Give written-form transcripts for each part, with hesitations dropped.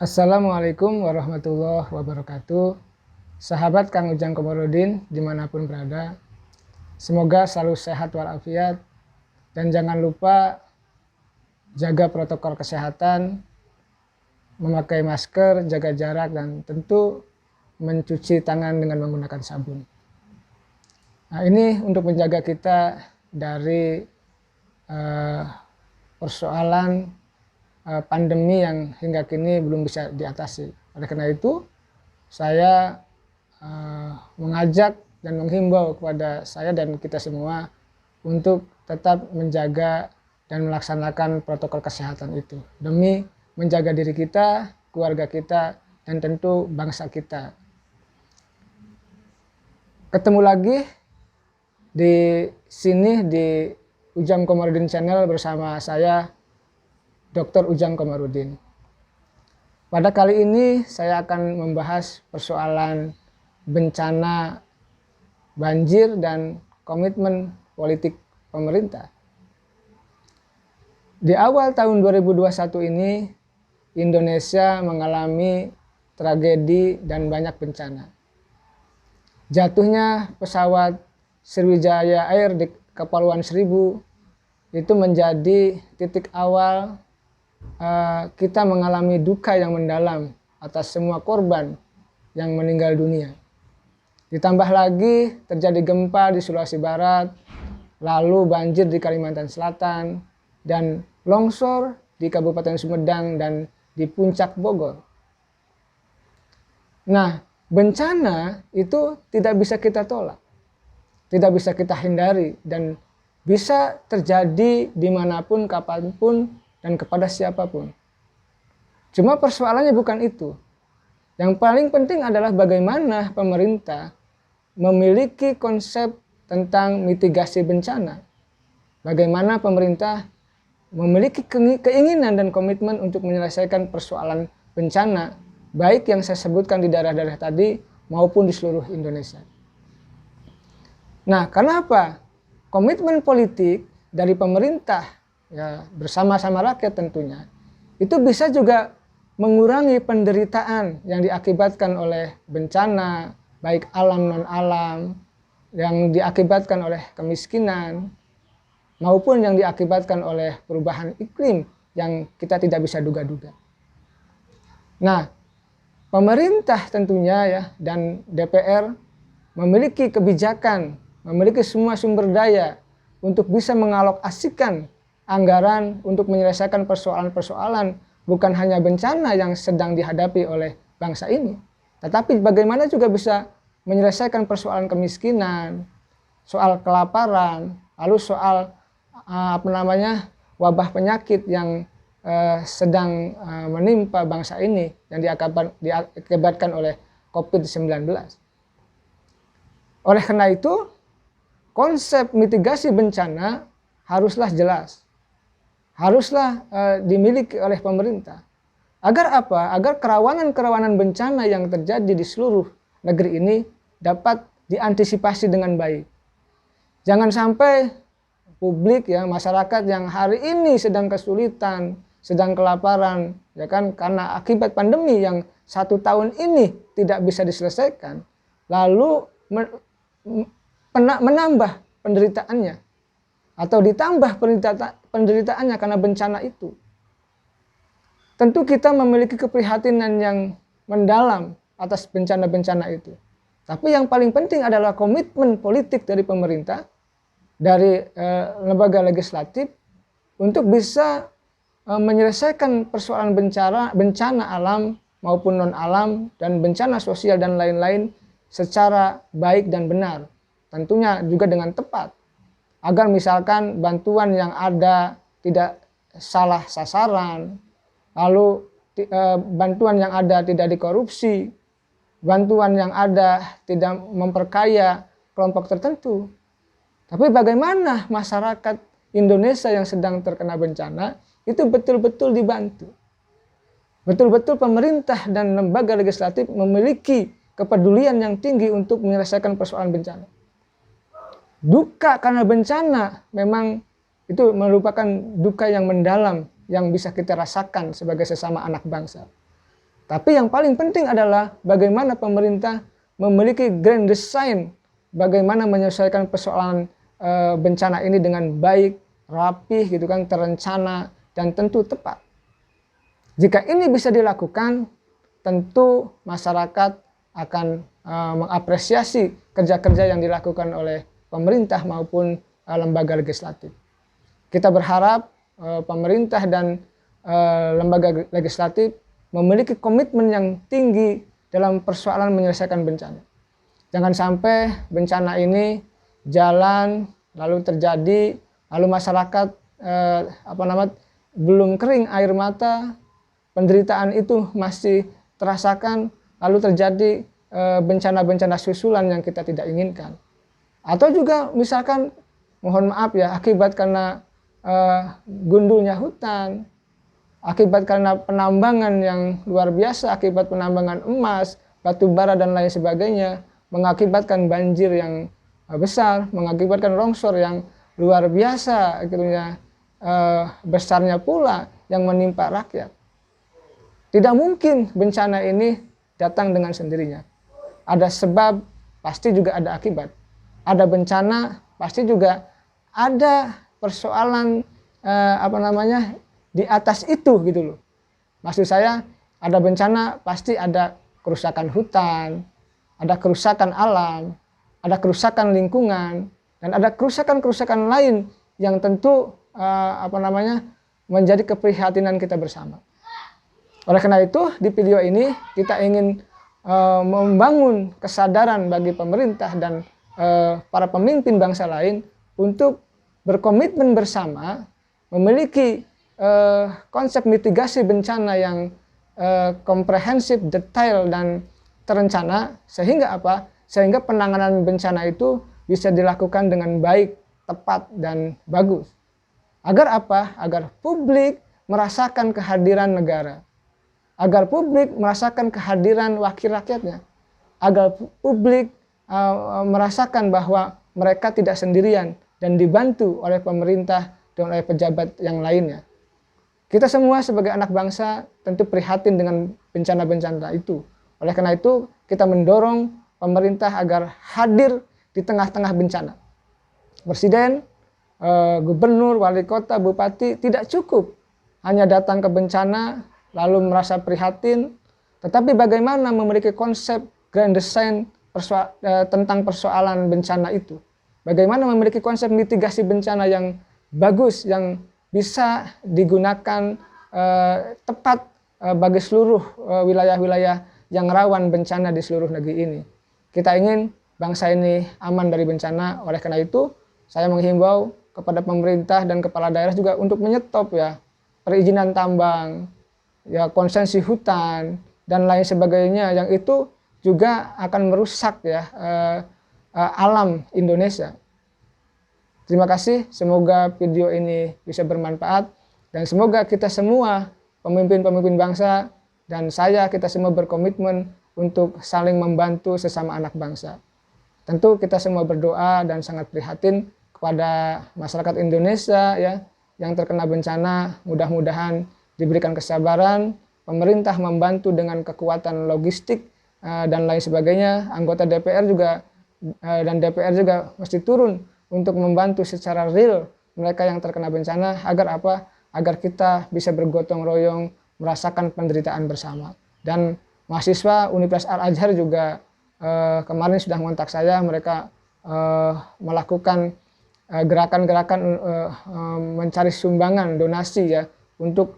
Assalamualaikum warahmatullahi wabarakatuh. Sahabat Kang Ujang Komarudin dimanapun berada, semoga selalu sehat walafiat dan jangan lupa jaga protokol kesehatan, memakai masker, jaga jarak, dan tentu mencuci tangan dengan menggunakan sabun. Nah, ini untuk menjaga kita dari persoalan pandemi yang hingga kini belum bisa diatasi. Oleh karena itu, saya mengajak dan menghimbau kepada saya dan kita semua untuk tetap menjaga dan melaksanakan protokol kesehatan itu demi menjaga diri kita, keluarga kita, dan tentu bangsa kita. Ketemu lagi di sini di Ujang Komarudin Channel bersama saya Dr. Ujang Komarudin. Pada kali ini saya akan membahas persoalan bencana banjir dan komitmen politik pemerintah. Di awal tahun 2021 ini, Indonesia mengalami tragedi dan banyak bencana. Jatuhnya pesawat Sriwijaya Air di Kepulauan Seribu itu menjadi titik awal kita mengalami duka yang mendalam atas semua korban yang meninggal dunia. Ditambah lagi terjadi gempa di Sulawesi Barat, lalu banjir di Kalimantan Selatan, dan longsor di Kabupaten Sumedang dan di Puncak Bogor. Nah, bencana itu tidak bisa kita tolak, tidak bisa kita hindari, dan bisa terjadi dimanapun, kapanpun, dan kepada siapapun. Cuma persoalannya bukan itu. Yang paling penting adalah bagaimana pemerintah memiliki konsep tentang mitigasi bencana. Bagaimana pemerintah memiliki keinginan dan komitmen untuk menyelesaikan persoalan bencana, baik yang saya sebutkan di daerah-daerah tadi maupun di seluruh Indonesia. Nah, kenapa? Komitmen politik dari pemerintah ya bersama-sama rakyat tentunya itu bisa juga mengurangi penderitaan yang diakibatkan oleh bencana, baik alam non-alam, yang diakibatkan oleh kemiskinan, maupun yang diakibatkan oleh perubahan iklim yang kita tidak bisa duga-duga. Nah, pemerintah tentunya ya dan DPR memiliki kebijakan, memiliki semua sumber daya untuk bisa mengalokasikan anggaran untuk menyelesaikan persoalan-persoalan bukan hanya bencana yang sedang dihadapi oleh bangsa ini, tetapi bagaimana juga bisa menyelesaikan persoalan kemiskinan, soal kelaparan, lalu soal wabah penyakit yang sedang menimpa bangsa ini yang diakibatkan oleh COVID-19. Oleh karena itu, konsep mitigasi bencana haruslah jelas, haruslah dimiliki oleh pemerintah. Agar apa? Agar kerawanan-kerawanan bencana yang terjadi di seluruh negeri ini dapat diantisipasi dengan baik. Jangan sampai publik ya, masyarakat yang hari ini sedang kesulitan, sedang kelaparan, ya kan, karena akibat pandemi yang 1 tahun ini tidak bisa diselesaikan, lalu menambah penderitaannya atau ditambah penderitaannya karena bencana itu. Tentu kita memiliki keprihatinan yang mendalam atas bencana-bencana itu. Tapi yang paling penting adalah komitmen politik dari pemerintah, dari lembaga legislatif untuk bisa menyelesaikan persoalan bencana alam maupun non-alam dan bencana sosial dan lain-lain secara baik dan benar. Tentunya juga dengan tepat. Agar misalkan bantuan yang ada tidak salah sasaran, lalu bantuan yang ada tidak dikorupsi, bantuan yang ada tidak memperkaya kelompok tertentu. Tapi bagaimana masyarakat Indonesia yang sedang terkena bencana itu betul-betul dibantu. Betul-betul pemerintah dan lembaga legislatif memiliki kepedulian yang tinggi untuk menyelesaikan persoalan bencana. Duka karena bencana memang itu merupakan duka yang mendalam yang bisa kita rasakan sebagai sesama anak bangsa. Tapi yang paling penting adalah bagaimana pemerintah memiliki grand design, bagaimana menyelesaikan persoalan bencana ini dengan baik, rapih gitu kan, terencana dan tentu tepat. Jika ini bisa dilakukan, tentu masyarakat akan mengapresiasi kerja-kerja yang dilakukan oleh pemerintah maupun lembaga legislatif. Kita berharap pemerintah dan lembaga legislatif memiliki komitmen yang tinggi dalam persoalan menyelesaikan bencana. Jangan sampai bencana ini jalan lalu terjadi, lalu masyarakat belum kering air mata, penderitaan itu masih terasakan, lalu terjadi bencana-bencana susulan yang kita tidak inginkan. Atau juga misalkan, mohon maaf ya, akibat karena gundulnya hutan, akibat karena penambangan yang luar biasa, akibat penambangan emas, batu bara dan lain sebagainya, mengakibatkan banjir yang besar, mengakibatkan longsor yang luar biasa, akhirnya besarnya pula yang menimpa rakyat. Tidak mungkin bencana ini datang dengan sendirinya. Ada sebab, pasti juga ada akibat. Ada bencana, pasti juga ada persoalan di atas itu gitu loh. Maksud saya, ada bencana pasti ada kerusakan hutan, ada kerusakan alam, ada kerusakan lingkungan, dan ada kerusakan-kerusakan lain yang tentu menjadi keprihatinan kita bersama. Oleh karena itu, di video ini kita ingin membangun kesadaran bagi pemerintah dan para pemimpin bangsa lain untuk berkomitmen bersama, memiliki konsep mitigasi bencana yang komprehensif, detail, dan terencana, sehingga apa? Sehingga penanganan bencana itu bisa dilakukan dengan baik, tepat, dan bagus. Agar apa? Agar publik merasakan kehadiran negara. Agar publik merasakan kehadiran wakil rakyatnya. Agar publik merasakan bahwa mereka tidak sendirian dan dibantu oleh pemerintah dan oleh pejabat yang lainnya. Kita semua sebagai anak bangsa tentu prihatin dengan bencana-bencana itu. Oleh karena itu, kita mendorong pemerintah agar hadir di tengah-tengah bencana. Presiden, gubernur, wali kota, bupati tidak cukup hanya datang ke bencana lalu merasa prihatin, tetapi bagaimana memiliki konsep grand design tentang persoalan bencana itu. Bagaimana memiliki konsep mitigasi bencana yang bagus, yang bisa digunakan tepat bagi seluruh wilayah-wilayah yang rawan bencana di seluruh negeri ini. Kita ingin bangsa ini aman dari bencana. Oleh karena itu, saya menghimbau kepada pemerintah dan kepala daerah juga untuk menyetop ya perizinan tambang, ya konsesi hutan dan lain sebagainya, yang itu juga akan merusak ya alam Indonesia. Terima kasih, semoga video ini bisa bermanfaat dan semoga kita semua pemimpin-pemimpin bangsa dan kita semua berkomitmen untuk saling membantu sesama anak bangsa. Tentu kita semua berdoa dan sangat prihatin kepada masyarakat Indonesia ya yang terkena bencana. Mudah-mudahan diberikan kesabaran, pemerintah membantu dengan kekuatan logistik dan lain sebagainya. Anggota DPR juga dan DPR juga mesti turun untuk membantu secara real mereka yang terkena bencana, agar apa? Agar kita bisa bergotong royong merasakan penderitaan bersama. Dan mahasiswa Universitas Al-Azhar juga kemarin sudah mengontak saya, mereka melakukan gerakan-gerakan mencari sumbangan donasi ya untuk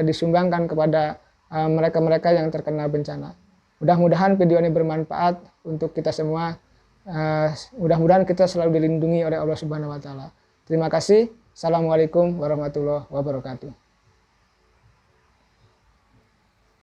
disumbangkan kepada mereka-mereka yang terkena bencana. Mudah-mudahan video ini bermanfaat untuk kita semua. Mudah-mudahan kita selalu dilindungi oleh Allah Subhanahu wa Ta'ala. Terima kasih. Assalamualaikum warahmatullahi wabarakatuh.